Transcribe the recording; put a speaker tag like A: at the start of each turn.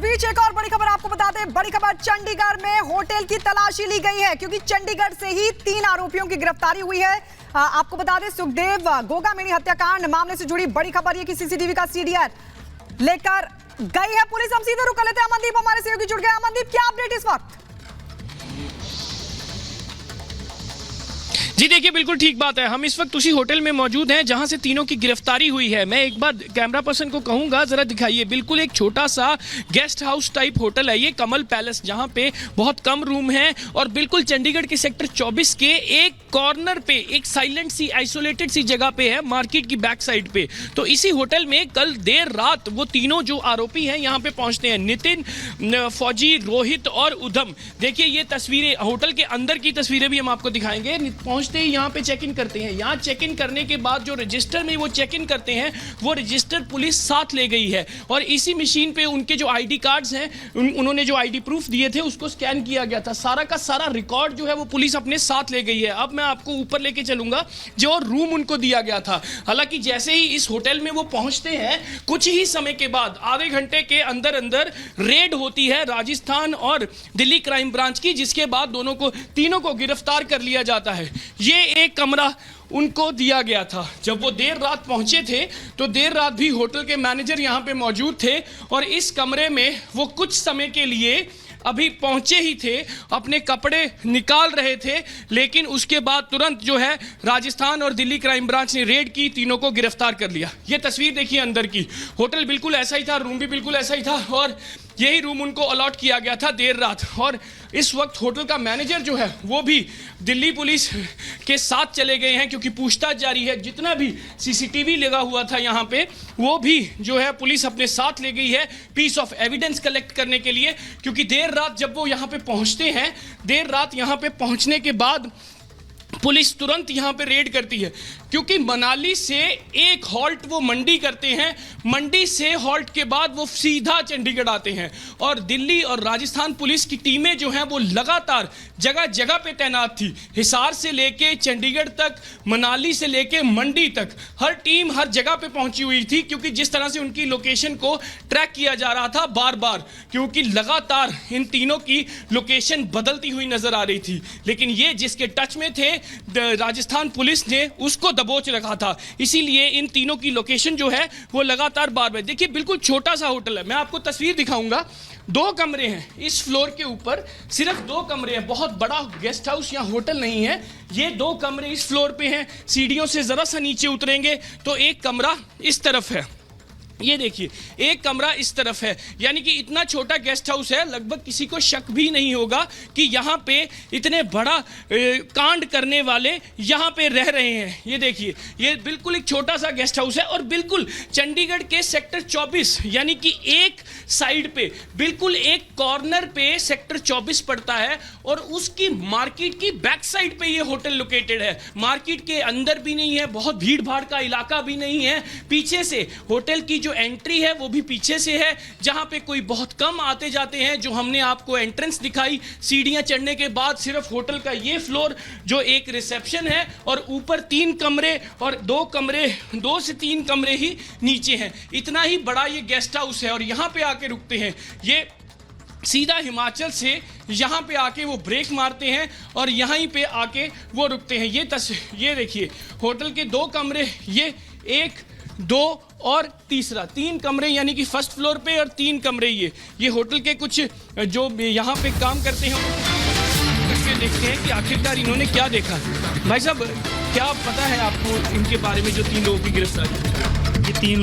A: बीच एक और बड़ी खबर आपको बता दें। बड़ी खबर, चंडीगढ़ में होटल की तलाशी ली गई है क्योंकि चंडीगढ़ से ही 3 आरोपियों की गिरफ्तारी हुई है। आपको बता दें, सुखदेव गोगामेनी हत्याकांड मामले से जुड़ी बड़ी खबर ये कि सीसीटीवी का सीडीआर लेकर गई है पुलिस। हम सीधे रुक लेते हैं, अमनदीप हमारे सहयोगी जुड़ गए। अमनदीप, क्या अपडेट इस वक्त?
B: जी देखिए, बिल्कुल ठीक बात है। हम इस वक्त उसी होटल में मौजूद हैं जहां से तीनों की गिरफ्तारी हुई है। मैं एक बार कैमरा पर्सन को कहूंगा, जरा दिखाइए। बिल्कुल एक छोटा सा गेस्ट हाउस टाइप होटल है ये, कमल पैलेस, जहां पे बहुत कम रूम हैं और बिल्कुल चंडीगढ़ के सेक्टर 24 के एक कॉर्नर पे, एक साइलेंट सी आइसोलेटेड सी जगह पे है, मार्केट की बैक साइड पे। तो इसी होटल में कल देर रात वो तीनों जो आरोपी हैं यहाँ पे पहुंचते हैं, नितिन, फौजी, रोहित और उधम। देखिए ये तस्वीरें, होटल के अंदर की तस्वीरें भी हम आपको दिखाएंगे। पहुंचते ही यहाँ पे चेक इन करते हैं। यहाँ चेक इन करने के बाद जो रजिस्टर में वो चेक इन करते हैं, वो रजिस्टर पुलिस साथ ले गई है और इसी मशीन पे उनके जो आईडी कार्ड्स हैं, उन्होंने जो आईडी प्रूफ दिए थे उसको स्कैन किया गया था। सारा का सारा रिकॉर्ड जो है वो पुलिस अपने साथ ले गई है। अब मैं आपको ऊपर लेके चलूंगा जो रूम उनको दिया गया था। हालांकि जैसे ही इस होटल में वो पहुंचते हैं, कुछ ही समय के बाद, आधे घंटे के अंदर अंदर रेड होती है राजस्थान और दिल्ली क्राइम ब्रांच की, जिसके बाद तीनों को गिरफ्तार कर लिया जाता है। ये एक कमरा उनको दिया गया था। जब वो देर रात पहुंचे थे तो देर रात भी होटल के मैनेजर यहाँ पे मौजूद थे और इस कमरे में वो कुछ समय के लिए अभी पहुंचे ही थे, अपने कपड़े निकाल रहे थे, लेकिन उसके बाद तुरंत जो है राजस्थान और दिल्ली क्राइम ब्रांच ने रेड की, तीनों को गिरफ्तार कर लिया। ये तस्वीर देखिए अंदर की। होटल बिल्कुल ऐसा ही था, रूम भी बिल्कुल ऐसा ही था और यही रूम उनको अलॉट किया गया था देर रात। और इस वक्त होटल का मैनेजर जो है वो भी दिल्ली पुलिस के साथ चले गए हैं क्योंकि पूछताछ जारी है। जितना भी सीसीटीवी लगा हुआ था यहाँ पे, वो भी जो है पुलिस अपने साथ ले गई है पीस ऑफ एविडेंस कलेक्ट करने के लिए। क्योंकि देर रात जब वो यहाँ पे पहुँचते हैं, देर रात यहाँ पे पहुँचने के बाद पुलिस तुरंत यहाँ पे रेड करती है क्योंकि मनाली से एक हॉल्ट वो मंडी करते हैं, मंडी से हॉल्ट के बाद वो सीधा चंडीगढ़ आते हैं और दिल्ली और राजस्थान पुलिस की टीमें जो हैं वो लगातार जगह जगह पे तैनात थी। हिसार से लेके चंडीगढ़ तक, मनाली से लेके मंडी तक, हर टीम हर जगह पे पहुंची हुई थी क्योंकि जिस तरह से उनकी लोकेशन को ट्रैक किया जा रहा था बार बार, क्योंकि लगातार इन तीनों की लोकेशन बदलती हुई नजर आ रही थी। लेकिन ये जिसके टच में थे राजस्थान पुलिस ने उसको दबोच रखा था, इसीलिए इन तीनों की लोकेशन जो है वो लगातार बार बार। देखिए बिल्कुल छोटा सा होटल है, मैं आपको तस्वीर दिखाऊंगा। 2 कमरे हैं इस फ्लोर के ऊपर, सिर्फ 2 कमरे हैं, बहुत बड़ा गेस्ट हाउस या होटल नहीं है। ये 2 कमरे इस फ्लोर पे हैं। सीढ़ियों से जरा सा नीचे उतरेंगे तो एक कमरा इस तरफ है। ये देखिए एक कमरा इस तरफ है, यानी कि इतना छोटा गेस्ट हाउस है, लगभग किसी को शक भी नहीं होगा कि यहाँ पे इतने बड़ा कांड करने वाले यहाँ पे रह रहे हैं। ये देखिए, ये बिल्कुल एक छोटा सा गेस्ट हाउस है और बिल्कुल चंडीगढ़ के सेक्टर 24, यानी कि एक साइड पे, बिल्कुल एक कॉर्नर पे सेक्टर 24 पड़ता है और उसकी मार्केट की बैक साइड पे ये होटल लोकेटेड है। मार्केट के अंदर भी नहीं है, बहुत भीड़ भाड़ का इलाका भी नहीं है। पीछे से होटल की जो एंट्री है वो भी पीछे से है, जहां पे कोई बहुत कम आते जाते हैं। जो हमने आपको एंट्रेंस दिखाई, सीढ़ियां चढ़ने के बाद सिर्फ होटल का ये फ्लोर जो एक रिसेप्शन है और ऊपर 3 कमरे और 2 से 3 कमरे ही नीचे हैं। इतना ही बड़ा ये गेस्ट हाउस है और यहां पे आके रुकते हैं। ये सीधा हिमाचल से यहाँ पे आके वो ब्रेक मारते हैं और यहीं पे आके वो रुकते हैं। ये देखिए होटल के 2 कमरे, ये 1, 2 और तीसरा 3 कमरे, यानी कि फर्स्ट फ्लोर पे और 3 कमरे ये होटल के कुछ जो यहाँ पे काम करते हैं उससे देखते हैं कि आखिरकार इन्होंने क्या देखा। भाई साहब, क्या पता है आपको इनके बारे में जो 3 लोगों की गिरफ्तारी?
C: ये 3 लोग